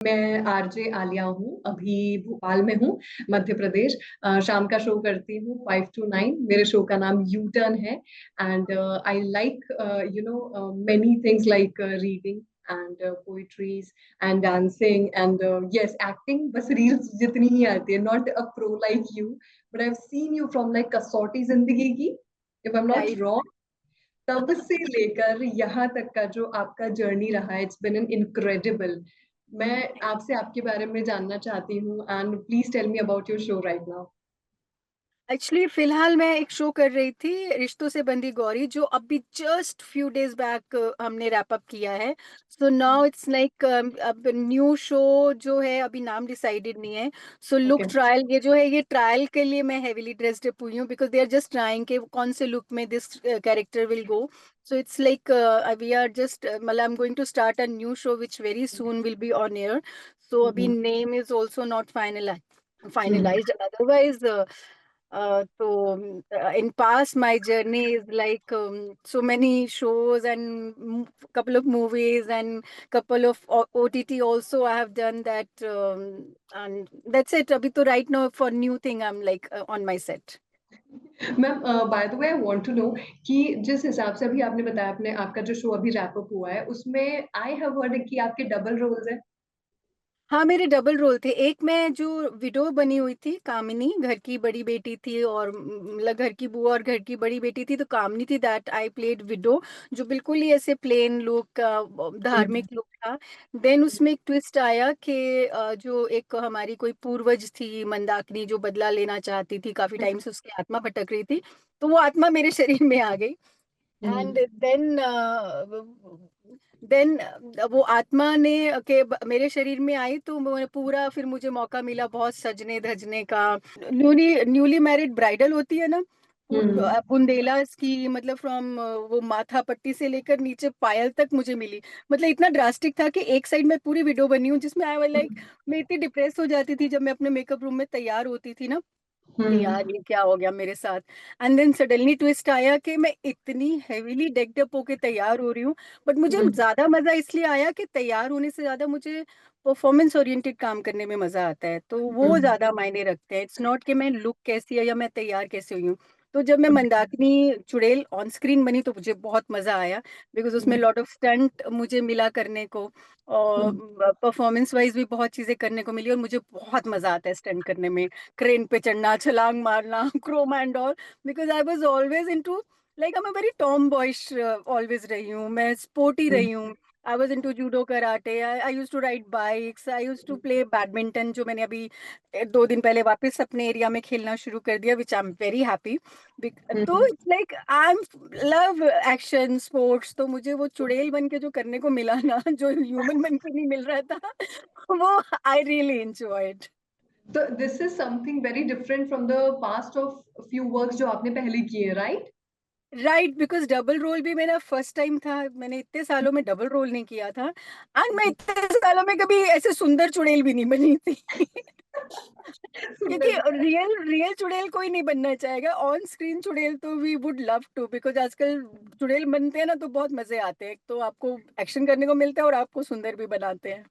मैं आरजे आलिया हूँ, अभी भोपाल में हूँ, मध्य प्रदेश। शाम का शो करती हूँ 5 to 9। मेरे शो का नाम यू टर्न है। And I like many things like reading and poetries and dancing and yes acting. बस रील्स जितनी ही आती है, not a pro like you, but I have seen you from like कसौटी जिंदगी की, if I am not right. Wrong. तब से लेकर यहाँ तक का जो आपका जर्नी रहा है, इट्स बिन एन इनक्रेडिबल। मैं आपसे आपके बारे में जानना चाहती हूँ, and please tell me about your show right now. Actually फिलहाल मैं एक शो कर रही थी, रिश्तों से बंधी गौरी, जो अभी जस्ट फ्यू डेज बैक हमने रैप अप किया है। सो नाउ इट्स लाइक अब न्यू शो जो है, अभी नाम डिसाइडेड नहीं है। So look okay. ट्रायल ये जो है, ये ट्रायल के लिए मैं हेवीली ड्रेस्ड अप हुई हूँ, because they are just trying के कौन से लुक में this character will go. So it's like we are just मतलब I am going to start a new show which very soon will be on air. So अभी name is also not finalized. Otherwise, in past, my journey is like so many shows and couple of movies and couple of OTT also I have done that, and that's it. Abhi to right now for new thing I'm like on my set. Ma'am, by the way I want to know कि जिस हिसाब से अभी आपने बताया, आपने आपका जो शो अभी रैप अप हुआ है, उसमें आई हैव हर्ड कि आपके डबल रोल्स हैं। हाँ, मेरे डबल रोल थे। एक मैं जो विडो बनी हुई थी, कामिनी, घर की बड़ी बेटी थी, और मतलब घर की बुआ और घर की बड़ी बेटी थी, तो कामिनी थी, दैट आई प्लेड विडो, जो बिल्कुल ही ऐसे प्लेन लुक का धार्मिक लुक था। देन उसमें एक ट्विस्ट आया कि जो एक हमारी कोई पूर्वज थी मंदाकिनी, जो बदला लेना चाहती थी, काफी टाइम से उसकी आत्मा भटक रही थी, तो वो आत्मा मेरे शरीर में आ गई। एंड देन वो आत्मा ने मेरे शरीर में आई, तो पूरा फिर मुझे मौका मिला बहुत सजने धजने का। न्यूली न्यूली मैरिड ब्राइडल होती है ना, बुंदेला की, मतलब फ्रॉम वो माथा पट्टी से लेकर नीचे पायल तक मुझे मिली। मतलब इतना ड्रास्टिक था कि एक साइड मैं पूरी विडो बनी हूँ, जिसमें आई वाज लाइक, मैं इतनी डिप्रेस हो जाती थी जब मैं अपने मेकअप रूम में तैयार होती थी ना, कि यार ये क्या हो गया मेरे साथ। एंड देन सडनली ट्विस्ट आया कि मैं इतनी हेवीली डेक्ड अप होके तैयार हो रही हूँ, बट मुझे ज्यादा मजा इसलिए आया कि तैयार होने से ज्यादा मुझे परफॉर्मेंस ओरिएंटेड काम करने में मजा आता है, तो वो ज्यादा मायने रखते हैं। इट्स नॉट कि मैं लुक कैसी है या मैं तैयार कैसे हुई हूँ। तो जब मैं मंदाकिनी चुड़ैल ऑन स्क्रीन बनी तो मुझे बहुत मजा आया, बिकॉज उसमें लॉट ऑफ स्टंट मुझे मिला करने को, और परफॉर्मेंस वाइज भी बहुत चीजें करने को मिली, और मुझे बहुत मजा आता है स्टंट करने में, क्रेन पे चढ़ना, छलांग मारना, क्रोमा and all, because I was always into, like I am very tomboyish always रही हूँ, मैं स्पोर्टी रही हूँ। I was into judo karate, I use to ride bikes, I use to play badminton, जो मैंने अभी 2 दिन पहले वापस अपने एरिया में खेलना शुरू कर दिया, विच आई एम वेरी हैप्पी। तो it's like I M love action sports, तो मुझे वो चुड़ैल बन के जो करने को मिला ना, जो ह्यूमन बन के नहीं मिल रहा था, वो आई रियली एंजॉय। तो this is something very different from the past of few works जो आपने पहले किए, right? Right, because double role भी मेरा फर्स्ट टाइम था, मैंने इतने सालों में डबल रोल नहीं किया था, एंड मैं इतने सालों में कभी ऐसे सुंदर चुड़ैल भी नहीं बनी थी। क्योंकि सुंदर। रियल रियल चुड़ैल कोई नहीं बनना चाहेगा, ऑन स्क्रीन चुड़ैल तो we would love to, because आजकल चुड़ैल बनते हैं ना तो बहुत मजे आते हैं, तो आपको एक्शन करने को मिलता है और आपको सुंदर भी बनाते हैं।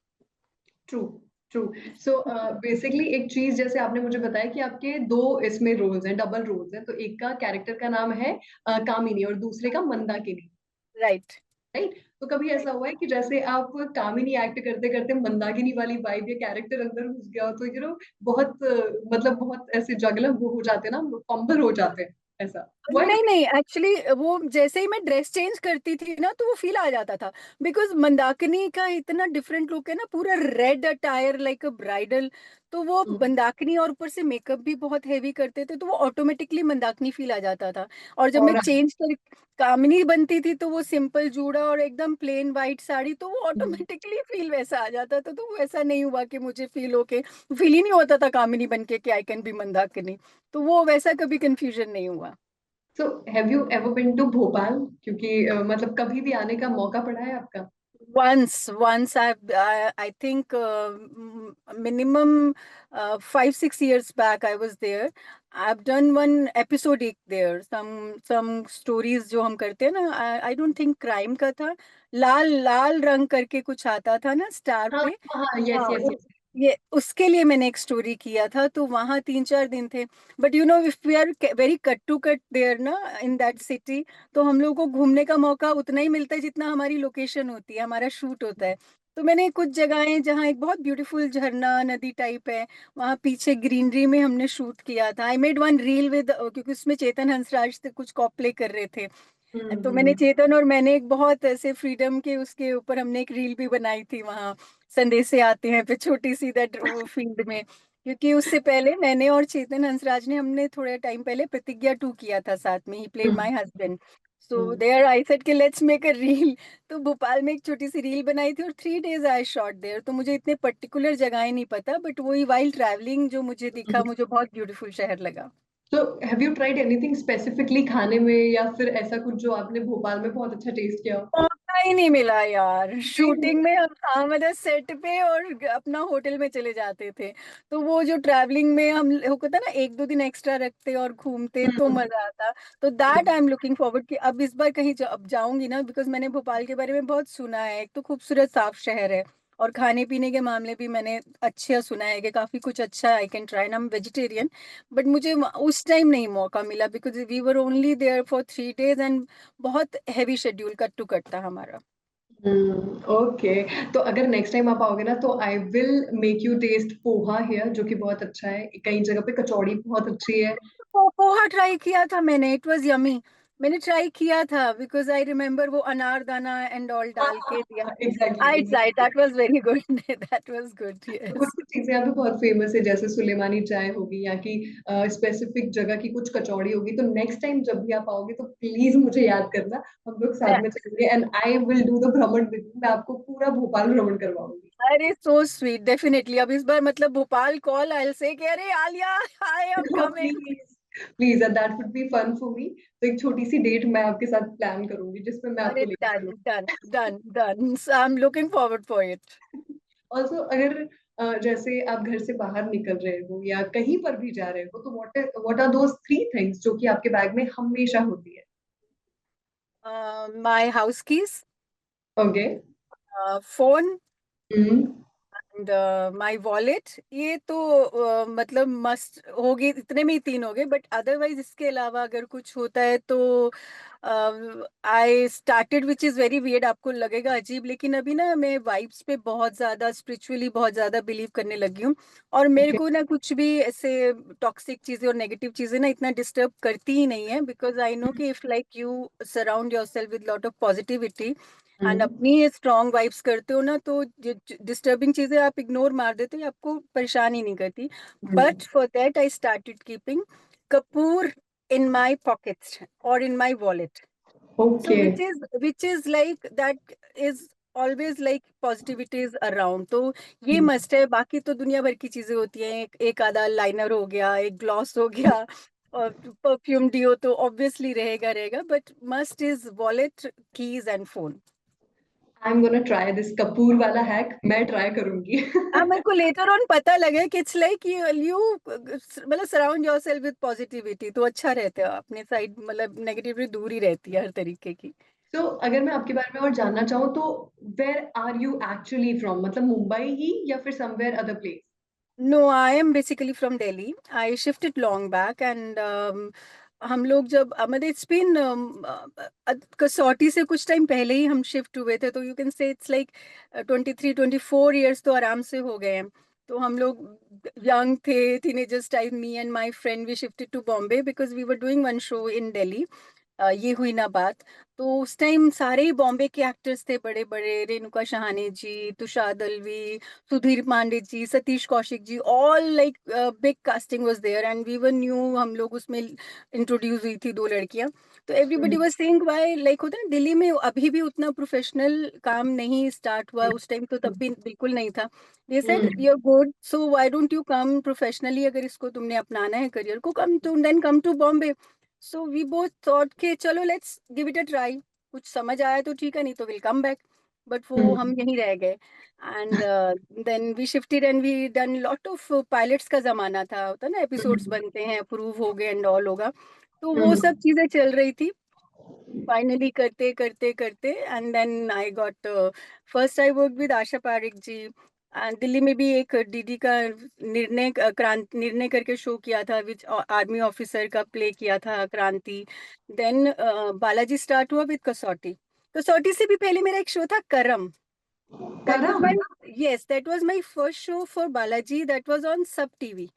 ट्रू। ट्रू। सो बेसिकली एक चीज जैसे आपने मुझे बताया कि आपके दो इसमें रोल्स हैं, डबल रोल्स हैं, तो एक का कैरेक्टर का नाम है कामिनी और दूसरे का मंदाकिनी, राइट। राइट? तो कभी ऐसा हुआ है कि जैसे आप कामिनी एक्ट करते करते मंदाकिनी वाली वाइब या कैरेक्टर अंदर घुस गया हो, तो बहुत मतलब बहुत ऐसे जगलम वो हो जाते हैं ना, फंबल हो जाते हैं, ऐसा हुआ है नहीं कभी? नहीं, एक्चुअली वो जैसे ही मैं ड्रेस चेंज करती थी ना, तो वो फील आ जाता था, बिकॉज मंदाकिनी का इतना डिफरेंट लुक है ना, पूरा रेड अटायर लाइक अ ब्राइडल, तो वो हम्म। मंदाकिनी, और ऊपर से मेकअप भी बहुत हेवी करते थे, तो वो ऑटोमेटिकली मंदाकिनी फील आ जाता था। और जब मैं और चेंज कर कामिनी बनती थी, तो वो सिंपल जूड़ा और एकदम प्लेन वाइट साड़ी, तो वो ऑटोमेटिकली फील वैसा आ जाता था, तो वो ऐसा नहीं हुआ कि मुझे फील होके, फील ही नहीं होता था कामिनी बन के कि आई कैन बी मंदाकिनी, तो वो वैसा कभी कंफ्यूजन नहीं हुआ। So have you ever been to Bhopal? क्योंकि मतलब कभी भी आने का मौका पड़ा है आपका? Once I think minimum 5-6 years back I was there. I've done one episodic there. Some stories जो हम करते हैं ना, I don't think crime का था. लाल लाल रंग करके कुछ आता था ना स्टार हाँ पे. हाँ, यस हाँ, यस यस। ये उसके लिए मैंने एक स्टोरी किया था, तो वहाँ 3-4 दिन थे. But you know if we are very cut to cut there ना इन दैट सिटी, तो हम लोग को घूमने का मौका उतना ही मिलता है जितना हमारी लोकेशन होती है, हमारा शूट होता है. तो मैंने कुछ जगहें जहाँ एक बहुत ब्यूटीफुल झरना नदी टाइप है, वहाँ पीछे ग्रीनरी में हमने शूट किया था. I made one reel with, क्योंकि उसमें चेतन हंसराज से कुछ कॉप्ले कर रहे थे. तो मैंने हम्म। चेतन और मैंने एक बहुत ऐसे फ्रीडम के उसके ऊपर हमने एक रील भी बनाई थी वहाँ. संदेशे आते हैं पे छोटी सी दैट फील्ड में. क्योंकि उससे पहले मैंने और चेतन हंसराज ने हमने थोड़े टाइम पहले प्रतिज्ञा 2 किया था साथ में. He played hmm. My husband. So hmm. There I said कि लेट्स मेक अ रील. तो भोपाल में एक छोटी सी रील बनाई थी और 3 days आई शॉट देयर. तो मुझे इतने पर्टिकुलर जगहें नहीं पता, बट वही वाइल्ड ट्रैवलिंग जो मुझे दिखा, मुझे बहुत ब्यूटीफुल शहर लगा. तो have you tried anything specifically खाने में, या फिर ऐसा कुछ जो आपने भोपाल में बहुत अच्छा टेस्ट किया हो? मौका ही नहीं मिला यार नहीं। शूटिंग में. हम हाँ मतलब सेट पे और अपना होटल में चले जाते थे. तो वो जो ट्रैवलिंग में हम होता ना 1-2 दिन एक्स्ट्रा रखते और घूमते तो हम्म। मजा आता. तो that I am looking forward कि अब इस बार कहीं अब जाऊंगी ना, बिकॉज मैंने भोपाल के बारे में बहुत सुना है. एक तो खूबसूरत साफ शहर है, और खाने पीने के मामले भी मैंने अच्छा सुना है कि काफी कुछ अच्छा I can try. I am vegetarian. But मुझे उस टाइम नहीं मौका मिला because we were only there for 3 days and बहुत heavy schedule cut to cut था हमारा. ओके। तो अगर नेक्स्ट टाइम आप आओगे ना, तो I will make you taste poha here, जो कि बहुत अच्छा है. कई जगह पे कचौड़ी बहुत अच्छी है. पोहा ट्राई किया था मैंने, इट वाज यमी. मैंने ट्राई किया था बिकॉज आई रिमेम्बर वो अनारदाना एंड ऑल हाँ डाल के दिया. हाँ, exactly I try, exactly. That was very good. That was good, तो कुछ यस. कुछ चीजें यहाँ पे बहुत फेमस है, जैसे सुलेमानी चाय होगी, यहाँ की स्पेसिफिक जगह की कुछ कचौड़ी होगी. तो नेक्स्ट टाइम जब भी आप आओगे, तो प्लीज मुझे याद करना. हम लोग साथ में चलेंगे, and I will do the भ्रमण विद यू. मैं आपको पूरा भोपाल भ्रमण करवाऊंगी. अरे सो स्वीट, डेफिनेटली. अब इस बार मतलब Bhopal call I will say कि अरे Alia, I am coming. Please please, that would be fun for me. तो एक छोटी सी डेट मैं आपके साथ प्लान करूंगी, जिसमें मैं अरे आपको लेकर डन चलूंगी. Done done done, I am looking forward for it. Also अगर जैसे आप घर से बाहर निकल रहे हो या कहीं पर भी जा रहे हो, तो व्हाट आर दोस 3 थिंग्स जो कि आपके बैग में हमेशा होती है? My house keys, okay. Phone hmm. And my wallet. ये तो मतलब मस्ट हो गए, इतने में ही 3 हो गए. बट अदरवाइज इसके अलावा अगर कुछ होता है तो I started which is very weird, आपको लगेगा अजीब, लेकिन अभी ना मैं वाइब्स पे बहुत ज्यादा स्पिरिचुअली बहुत ज्यादा बिलीव करने लगी हूँ. और मेरे ओके. को ना कुछ भी ऐसे टॉक्सिक चीजें और नेगेटिव चीजें ना इतना डिस्टर्ब करती ही नहीं है, बिकॉज आई नो कि if like you surround your self with lot of positivity and hmm. अपनी स्ट्रॉन्ग वाइब्स करते हो ना, तो डिस्टर्बिंग चीजें आप इग्नोर मार देते हो, ये आपको परेशान ही नहीं करती. But for that I started keeping कपूर इन माई पॉकेट्स और in my wallet. So okay. Which is like that is always like positivity is around. तो ये मस्ट है. बाकी तो दुनिया भर की चीजें होती हैं, एक आधा लाइनर हो गया, एक ग्लॉस हो गया, और परफ्यूम डियो तो ऑब्वियसली रहेगा रहेगा, but must is wallet, keys and phone. I am gonna try this Kapoor वाला हैक. मैं ट्राई करूंगी. हाँ, मेरे को लेटर ऑन पता लगे कि इट्स लाइक यू मतलब सराउंड योरसेल्फ विद पॉजिटिविटी, तो अच्छा रहता है अपने साइड, मतलब नेगेटिविटी दूर ही रहती है हर तरीके की. तो अगर मैं आपके बारे में और जानना चाहूँ, तो where are you actually from? मतलब मुंबई ही, या फिर somewhere other place? No, I am basically from Delhi. I shifted long back and हम लोग जब मतलब इट्स बीन कसौटी से कुछ टाइम पहले ही हम शिफ्ट हुए थे, तो you can say it's like 23-24 years तो आराम से हो गए हैं. तो हम लोग यंग थे, teenagers time, me and my friend we shifted to Bombay because we were doing one show in Delhi. ये हुई ना बात. तो उस टाइम सारे ही बॉम्बे के एक्टर्स थे बड़े बड़े, Renuka Shahane ji, Tushar Dalvi, Sudhir Pandey ji, Satish Kaushik ji, all like big casting was there and we were new. हम लोग उसमें इंट्रोड्यूस हुई थी 2 लड़कियां. तो everybody was saying why, like होता है ना दिल्ली में अभी भी उतना प्रोफेशनल काम नहीं स्टार्ट हुआ, उस टाइम तो तब भी बिल्कुल नहीं था. They said you are good, so why don't you come professionally, अगर इसको तुमने अपनाना है करियर को, come to then come to Bombay. So we both thought के चलो let's give it a try. कुछ समझ आया तो ठीक है, नहीं तो विल कम बैक. बट वो हम यहीं रह गए। And then we shifted and we done lot of pilots का जमाना था, होता ना एपिसोड्स बनते हैं, अप्रूव हो गए एंड ऑल होगा, तो वो सब चीजें चल रही थी। फाइनली करते करते करते and then I got, first I work with Asha Parikh ji. Delhi में भी एक डीडी का निर्णय करके शो किया था, विच आर्मी ऑफिसर का प्ले किया था, क्रांति। देन बालाजी स्टार्ट हुआ विद कसौटी। कसौटी से भी पहले मेरा एक शो था करम। That was my, करम। yes, that was my first show for Balaji. That was on Sub TV.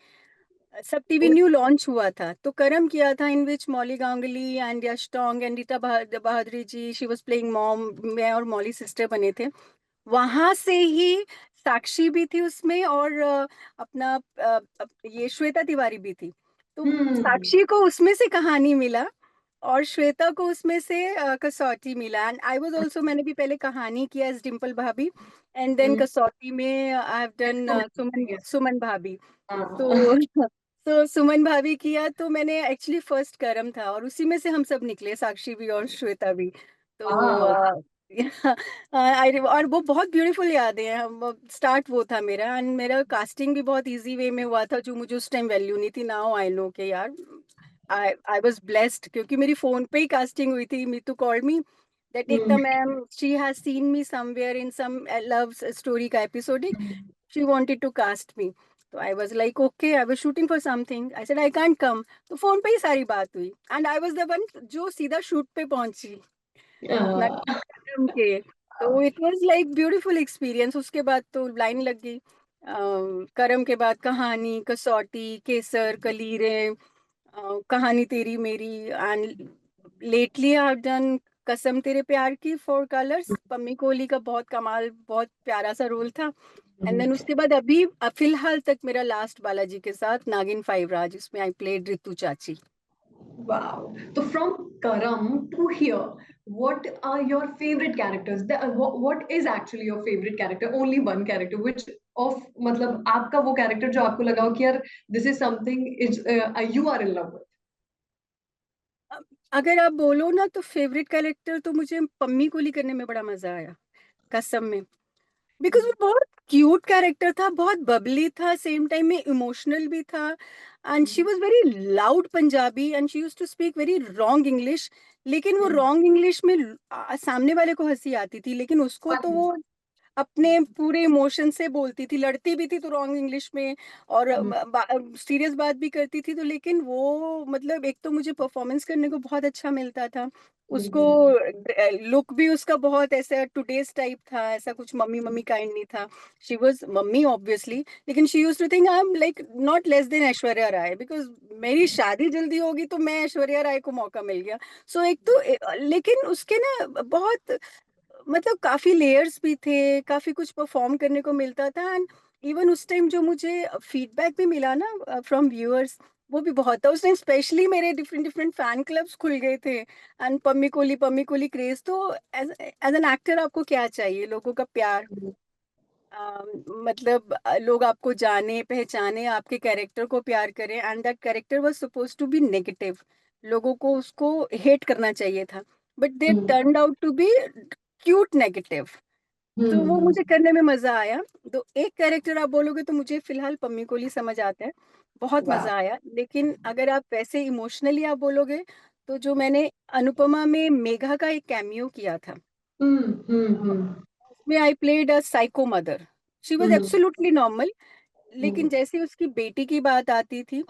SAB TV new launch हुआ था, तो करम किया था, in which Mouli Ganguly and Yash Tonk and Rita Bhaduri ji, she was playing mom, मैं और मौली सिस्टर बने थे। वहां से ही साक्षी भी थी उसमें, और अपना ये श्वेता तिवारी भी थी। तो साक्षी को उसमें से कहानी मिला और श्वेता को उसमें से कसौटी मिला। एंड आई वाज आल्सो, मैंने भी पहले कहानी किया एज डिम्पल भाभी, एंड देन कसौटी में आई हैव डन सुमन सुमन भाभी। तो तो सुमन भाभी किया, तो मैंने एक्चुअली फर्स्ट करम था, और उसी में से हम सब निकले, साक्षी भी और श्वेता भी। तो और वो बहुत ब्यूटीफुल यादें हैं। स्टार्ट वो था मेरा, एंड मेरा कास्टिंग भी बहुत इजी वे में हुआ था, जो मुझे उस टाइम वैल्यू नहीं थी। नाउ आई नो के यार, आई वाज ब्लेस्ड, क्योंकि मेरी फोन पे ही कास्टिंग हुई थी। Meetu called me that Ekta ma'am, she has seen me somewhere in some love story का episode, she wanted to cast me. तो I was like, okay, I was shooting for something. I said I can't come. तो phone पे ही सारी बात हुई, and I was the one जो सीधा shoot पे पहुंची अपना कदम के। तो it was like beautiful experience. उसके बाद तो लाइन लग गई। करम के बाद कहानी, कसौटी, केसर, कलीरें, कहानी तेरी मेरी, and lately I have done कसम तेरे प्यार की, फॉर कलर्स, पम्मी कोहली का बहुत कमाल, बहुत प्यारा सा रोल था। एंड देन उसके बाद अभी फिलहाल तक मेरा लास्ट बालाजी के साथ नागिन 5 राज, इसमें आई प्लेड रितु चाची। Wow. So from Karam to here, what are your favorite characters? What is actually your favorite character? Only one character. Which of मतलब आपका वो character जो आपको लगा हो कि यार this is something is you are in love with. अगर आप बोलो ना, तो फेवरेट कैरेक्टर तो मुझे पम्मी कोहली करने में बड़ा मजा आया कसम में, बिकॉज वो बहुत क्यूट कैरेक्टर था, बहुत बबली था, सेम टाइम में इमोशनल भी था। And she was very loud Punjabi, and she used to speak very wrong English. लेकिन वो रॉन्ग इंग्लिश में सामने वाले को हंसी आती थी, लेकिन उसको तो वो अपने पूरे इमोशन से बोलती थी, लड़ती भी थी तो रॉन्ग इंग्लिश में, और सीरियस बात भी करती थी। तो लेकिन वो मतलब एक तो मुझे परफॉर्मेंस करने को बहुत अच्छा मिलता था, उसको लुक भी उसका बहुत ऐसा टुडेस टाइप था, ऐसा कुछ मम्मी मम्मी काइंड नहीं था। शी वाज मम्मी ऑब्वियसली, लेकिन she used to think I am like not less than Aishwarya Rai, because मेरी शादी जल्दी होगी तो मैं ऐश्वर्या राय को मौका मिल गया। सो एक तो लेकिन उसके ना बहुत मतलब काफी लेयर्स भी थे, काफी कुछ परफॉर्म करने को मिलता था। एंड इवन उस टाइम जो मुझे फीडबैक भी मिला ना फ्रॉम व्यूअर्स, वो भी बहुत था उस टाइम। स्पेशली मेरे डिफरेंट डिफरेंट फैन क्लब्स खुल गए थे, एंड पम्मी कोली क्रेज। तो एज एज एन एक्टर आपको क्या चाहिए? लोगों का प्यार। मतलब लोग आपको जाने पहचाने, आपके कैरेक्टर को प्यार करें, and that character was suppose to be negative, लोगों को उसको हेट करना चाहिए था, but they turned out to be cute negative. तो वो मुझे करने में मजा आया। तो एक कैरेक्टर आप बोलोगे तो मुझे फिलहाल पम्मी कोहली समझ आता है, बहुत Wow. मजा आया। लेकिन अगर आप वैसे इमोशनली आप बोलोगे, तो जो मैंने अनुपमा में मेघा का एक कैमियो किया था, उसमें I played a psycho mother. She was absolutely normal, लेकिन जैसे उसकी बेटी की बात आती थी,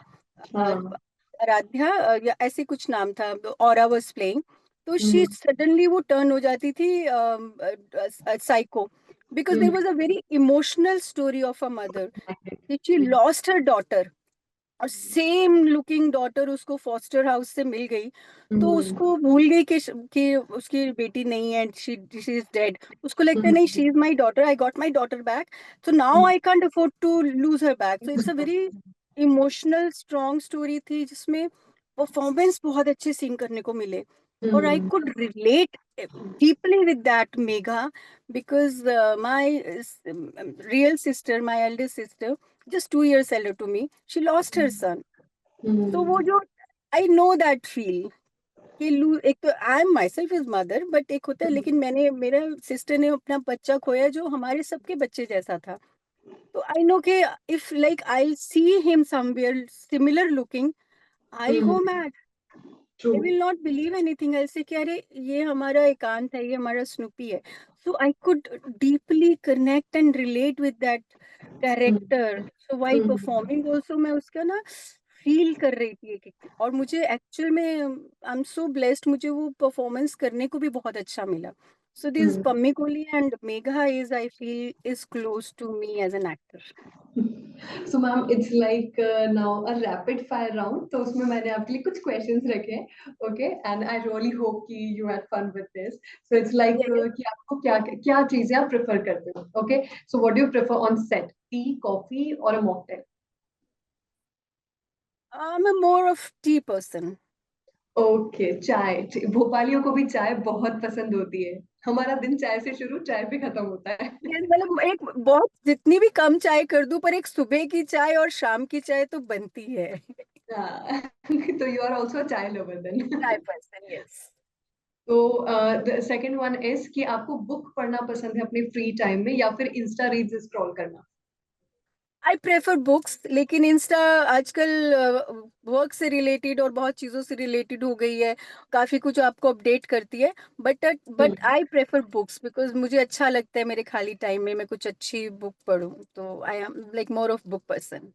आराध्या या ऐसे कुछ नाम था, ऑरा वाज प्लेइंग, तो शी सडनली वो टर्न हो जाती थी psycho, because there was a very emotional story of a mother, she lost her daughter, और सेम लुकिंग डॉटर उसको फॉस्टर हाउस से मिल गई। तो उसको भूल गई कि उसकी बेटी नहीं है, शी शी इज डेड। उसको लगता है नहीं, she is my daughter, I got my daughter back, so now I can't afford to lose her back. So it's a very emotional strong story थी, जिसमें परफॉर्मेंस बहुत अच्छे सीन करने को मिले, और I could relate deeply with that Megha, because my real sister, my eldest sister, just 2 years elder to me, she lost her son. So वो जो I know that feel. कि लू एक तो I am my self is mother, but एक होता है, लेकिन मैंने मेरा सिस्टर ने अपना बच्चा खोया जो हमारे सबके बच्चे जैसा था। तो आई नो कि if like I see him somewhere similar looking, I go mad. True. I will not believe anything, ऐसे कि अरे ये हमारा एकांत है, ये हमारा स्नूपी है। So I could deeply connect and relate with that character. So while performing also मैं उसका ना फील कर रही थी और मुझे एक्चुअल में आई एम सो ब्लेस्ड, मुझे वो परफॉर्मेंस करने को भी बहुत अच्छा मिला। So this Pammi Kohli and Megha is I feel is close to me as an actor. So ma'am, it's like now a rapid fire round. तो उसमें मैंने आपके लिए कुछ questions रखे हैं, okay? And I really hope कि you had fun with this. So it's like कि आपको क्या क्या चीजें आप prefer करते हो, okay? So what do you prefer on set? Tea, coffee, or a mocktail? I am more of tea person. Okay, चाय। भोपालियों को भी चाय बहुत पसंद होती है। हमारा दिन चाय से शुरू, चाय पे खत्म होता है। ये मतलब एक बहुत, जितनी भी कम चाय कर दूं, पर एक सुबह की चाय और शाम की चाय तो बनती है। हाँ। तो यू आर ऑल्सो चाय लवर चाय देन। Person, yes. तो सेकंड वन इज कि आपको बुक पढ़ना पसंद है अपने फ्री टाइम में या फिर इंस्टा रील्स स्क्रॉल करना? आई प्रेफर बुक्स, लेकिन इंस्टा आजकल वर्क से रिलेटेड और बहुत चीज़ों से रिलेटेड हो गई है, काफ़ी कुछ आपको अपडेट करती है। But hmm. I prefer books because मुझे अच्छा लगता है मेरे खाली टाइम में मैं कुछ अच्छी बुक पढूं, तो I am like more of book person.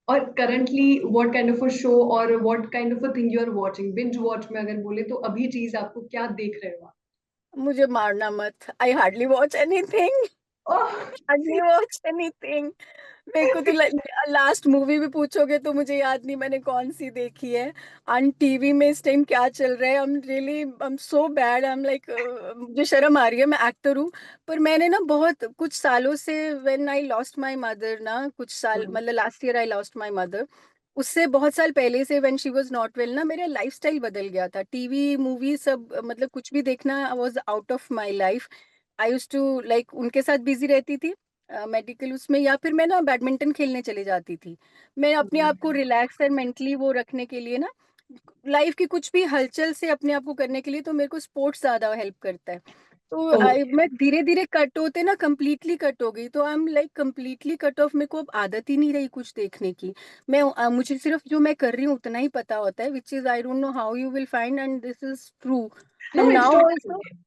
और currently what kind of a show और what kind of a thing you are watching? Binge watch में अगर बोले तो अभी चीज आपको क्या देख रहे हो मुझे मारना मत, आई हार्डली वॉच एनीथिंग। आप? Hardly watch anything. मेरे को तो लास्ट मूवी भी पूछोगे तो मुझे याद नहीं मैंने कौन सी देखी है। ऑन टीवी में इस टाइम क्या चल रहा है, I am so bad, I am like मुझे शर्म आ रही है, मैं एक्टर हूँ। पर मैंने ना बहुत कुछ सालों से, when I lost my mother ना, कुछ साल मतलब last year I lost my mother, उससे बहुत साल पहले से when she was not well ना, मेरा लाइफस्टाइल बदल गया था। टीवी मूवी सब मतलब कुछ भी देखना was out of my life. I used to like उनके साथ बिजी रहती थी मेडिकल उसमें, या फिर मैं ना बैडमिंटन खेलने चली जाती थी। मैं अपने आप को रिलैक्स और मेंटली वो रखने के लिए ना, लाइफ की कुछ भी हलचल से अपने आप को करने के लिए, तो मेरे को स्पोर्ट्स ज्यादा हेल्प करता है। तो ओके। मैं धीरे धीरे कट होते ना कंप्लीटली कट हो गई, तो I am like completely cut off, मेरे को अब आदत ही नहीं रही कुछ देखने की। मैं मुझे सिर्फ जो मैं कर रही हूँ उतना ही पता होता है, which is I don't know how you will find, and this is true. No, and it's now totally also, okay.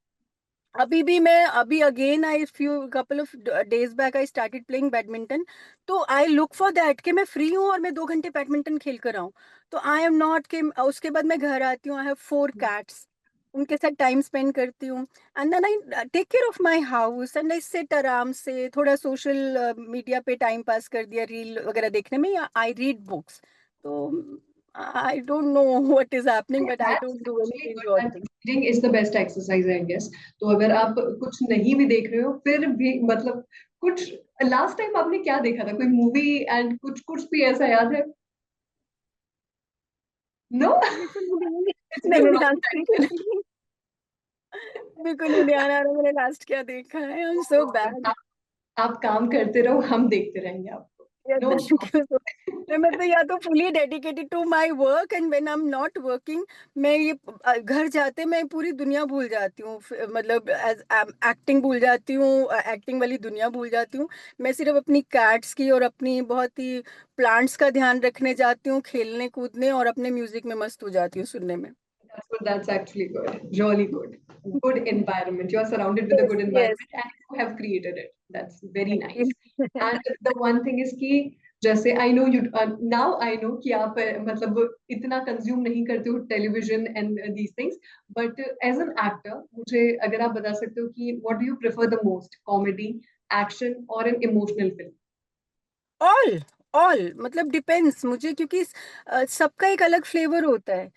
अभी भी मैं अभी again I few couple of days back I started playing badminton. तो I look for that कि मैं free हूँ और मैं 2 घंटे बैडमिंटन खेल कर आऊँ। तो आई एम नॉट कि उसके बाद मैं घर आती हूँ, आई हैव 4 cats, उनके साथ टाइम स्पेंड करती हूँ। And then I take care of my house and I sit आराम से थोड़ा सोशल मीडिया पे टाइम पास कर दिया रील वगैरह देखने में, या आई रीड बुक्स। तो I don't know what is happening, but I That's don't do any actually binge good and watching. reading is the best exercise, I guess. तो अगर आप कुछ नहीं भी देख रहे हो फिर भी मतलब कुछ, लास्ट टाइम आपने क्या देखा था? कोई मूवी एंड कुछ कुछ भी ऐसा याद है? नो। बिल्कुल नहीं, इट्स नहीं बिन नहीं लॉन्ग लास्ट टाइम। बिल्कुल नहीं ध्यान आ रहा मैंने लास्ट क्या देखा है, आई एम सो बैड। आप काम करते रहो, हम देखते रहेंगे आपको। नो थैंक यू सो, मैं तो या तो fully dedicated to my work, and when I am not working, मैं ये घर जाते मैं पूरी दुनिया भूल जाती हूँ, मतलब एज एक्टिंग भूल जाती हूँ, एक्टिंग वाली दुनिया भूल जाती हूँ। मैं सिर्फ अपनी कैट्स की और अपनी बहुत ही प्लांट्स का ध्यान रखने जाती हूँ, खेलने कूदने, और अपने म्यूजिक में मस्त हो जाती हूँ सुनने में। That's actually good. Really good. Good environment. You are surrounded with a yes good yes, environment and you have created it. That's very thank nice. You. And the one thing is कि जैसे I know you now I know कि आप मतलब इतना consume नहीं करते हो television and these things, but as an actor मुझे अगर आप बता सकते हो कि what do you prefer the most, comedy, action or an emotional film? All all मतलब डिपेंड्स मुझे, क्योंकि सबका एक अलग फ्लेवर होता है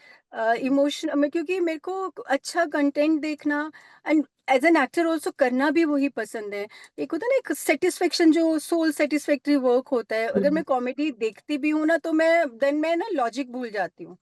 इमोशन में, क्योंकि मेरे को अच्छा कंटेंट देखना and as an actor also करना भी वही पसंद है। एक होता है ना एक सेटिस्फेक्शन, जो सोल सेटिस्फेक्टरी वर्क होता है। अगर मैं कॉमेडी देखती भी हूँ ना, तो मैं ना लॉजिक भूल जाती हूँ।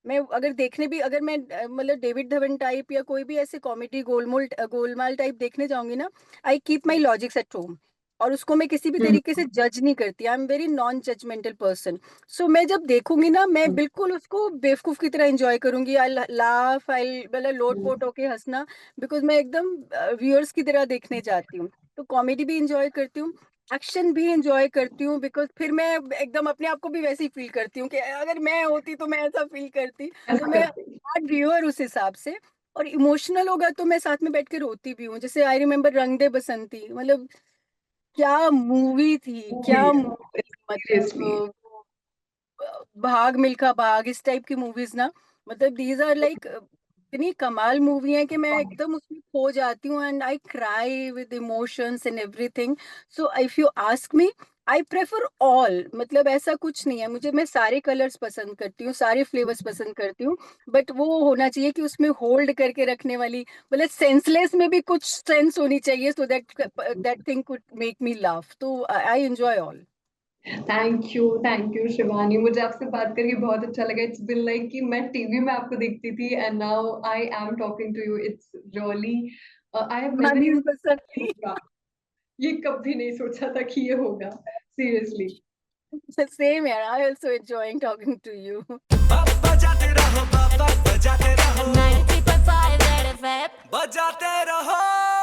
मैं अगर देखने भी, अगर मैं मतलब डेविड धवन टाइप या कोई भी ऐसे कॉमेडी गोलमाल टाइप देखने जाऊंगी ना, I keep my logics at home. और उसको मैं किसी भी हम्म, तरीके से जज नहीं करती। I am very non judgmental person. So मैं जब देखूंगी ना, मैं हम्म, बिल्कुल उसको बेवकूफ की तरह एंजॉय करूंगी। आई लाफ, आई मतलब लोट हम्म, पोट होके हंसना, बिकॉज मैं एकदम व्यूअर्स की तरह देखने जाती हूँ। तो कॉमेडी भी एंजॉय करती हूँ, एक्शन भी एंजॉय करती हूँ, बिकॉज फिर मैं एकदम अपने आप को भी वैसे ही फील करती हूँ कि अगर मैं होती तो मैं ऐसा फील करती। तो ऐसा मैं करते व्यूअर उस हिसाब से। और इमोशनल होगा तो मैं साथ में बैठ के रोती भी हूँ। जैसे आई रिमेम्बर रंग दे बसंती, मतलब क्या मूवी थी, मूवी क्या है, मूवी, सीरियसली। मतलब भाग मिल्खा भाग, इस टाइप की मूवीज ना, मतलब दीज आर लाइक इतनी कमाल मूवी है कि मैं एकदम उसमें खो जाती हूँ, and I cry with emotions and everything. So if you ask me, I prefer all, मतलब ऐसा कुछ नहीं है मुझे, मैं सारे कलर्स पसंद करती हूँ, सारे फ्लेवर्स पसंद करती हूँ। बट वो होना चाहिए कि उसमें होल्ड करके रखने वाली, मतलब सेंसलेस में भी कुछ सेंस होनी चाहिए, so that that thing could make me laugh. तो I enjoy all. Thank you Shivani, मुझे आपसे बात करके बहुत अच्छा लगा। इट्स बिन लाइक कि मैं टीवी में आपको देखती थी and now I am talking to you. It's really, I have never money even Basanti. होगा, ये कभी नहीं सोचा था कि ये होगा, seriously. Same here. I also enjoying talking to you. बजाते रहो, बजाते रहो 93.5 रेड एफएम, बजाते रहो।